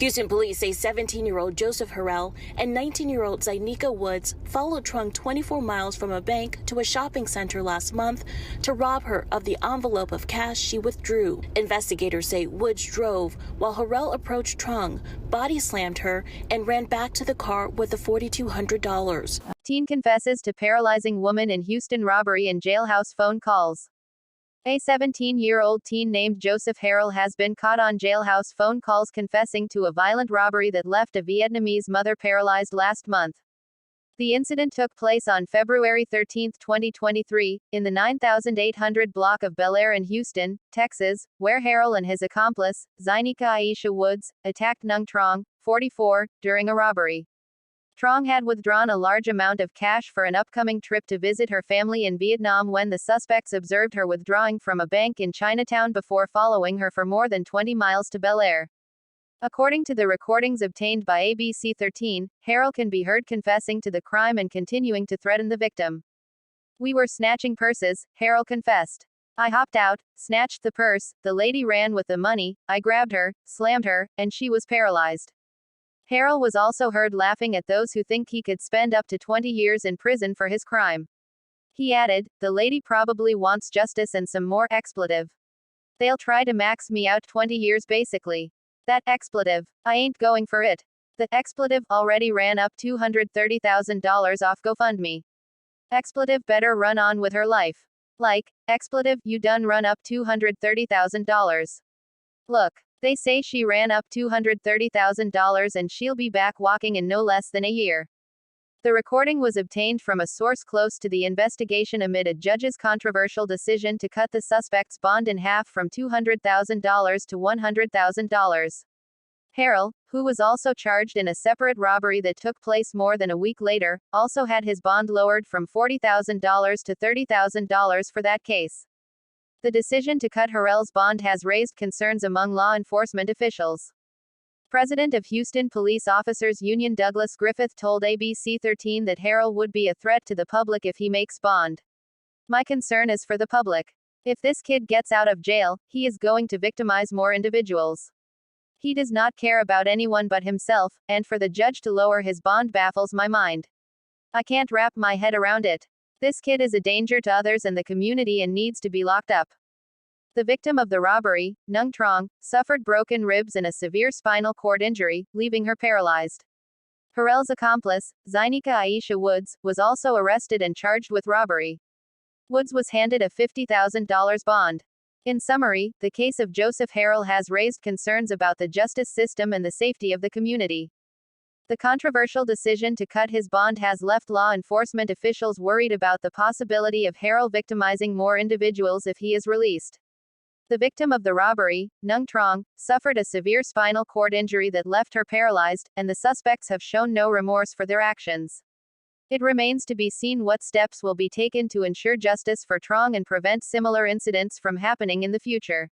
Houston police say 17-year-old Joseph Harrell and 19-year-old Zy'Nika Woods followed Truong 24 miles from a bank to a shopping center last month to rob her of the envelope of cash she withdrew. Investigators say Woods drove while Harrell approached Truong, body slammed her, and ran back to the car with the $4,200. Teen confesses to paralyzing woman in Houston robbery and jailhouse phone calls. A 17-year-old teen named Joseph Harrell has been caught on jailhouse phone calls confessing to a violent robbery that left a Vietnamese mother paralyzed last month. The incident took place on February 13, 2023, in the 9800 block of Bellaire in Houston, Texas, where Harrell and his accomplice, Zy'Nika Ayesha Woods, attacked Nhung Truong, 44, during a robbery. Truong had withdrawn a large amount of cash for an upcoming trip to visit her family in Vietnam when the suspects observed her withdrawing from a bank in Chinatown before following her for more than 20 miles to Bellaire. According to the recordings obtained by ABC 13, Harrell can be heard confessing to the crime and continuing to threaten the victim. "We were snatching purses," Harrell confessed. "I hopped out, snatched the purse, the lady ran with the money, I grabbed her, slammed her, and she was paralyzed." Harrell was also heard laughing at those who think he could spend up to 20 years in prison for his crime. He added, "The lady probably wants justice and some more expletive. They'll try to max me out 20 years basically. That expletive. I ain't going for it. The expletive already ran up $230,000 off GoFundMe. Expletive better run on with her life. Like, expletive, you done run up $230,000. Look. They say she ran up $230,000 and she'll be back walking in no less than a year." The recording was obtained from a source close to the investigation amid a judge's controversial decision to cut the suspect's bond in half from $200,000 to $100,000. Harrell, who was also charged in a separate robbery that took place more than a week later, also had his bond lowered from $40,000 to $30,000 for that case. The decision to cut Harrell's bond has raised concerns among law enforcement officials. President of Houston Police Officers Union Douglas Griffith told ABC 13 that Harrell would be a threat to the public if he makes bond. "My concern is for the public. If this kid gets out of jail, he is going to victimize more individuals. He does not care about anyone but himself, and for the judge to lower his bond baffles my mind. I can't wrap my head around it. This kid is a danger to others and the community and needs to be locked up." The victim of the robbery, Nhung Truong, suffered broken ribs and a severe spinal cord injury, leaving her paralyzed. Harrell's accomplice, Zy'Nika Ayesha Woods, was also arrested and charged with robbery. Woods was handed a $50,000 bond. In summary, the case of Joseph Harrell has raised concerns about the justice system and the safety of the community. The controversial decision to cut his bond has left law enforcement officials worried about the possibility of Harrell victimizing more individuals if he is released. The victim of the robbery, Nhung Truong, suffered a severe spinal cord injury that left her paralyzed, and the suspects have shown no remorse for their actions. It remains to be seen what steps will be taken to ensure justice for Truong and prevent similar incidents from happening in the future.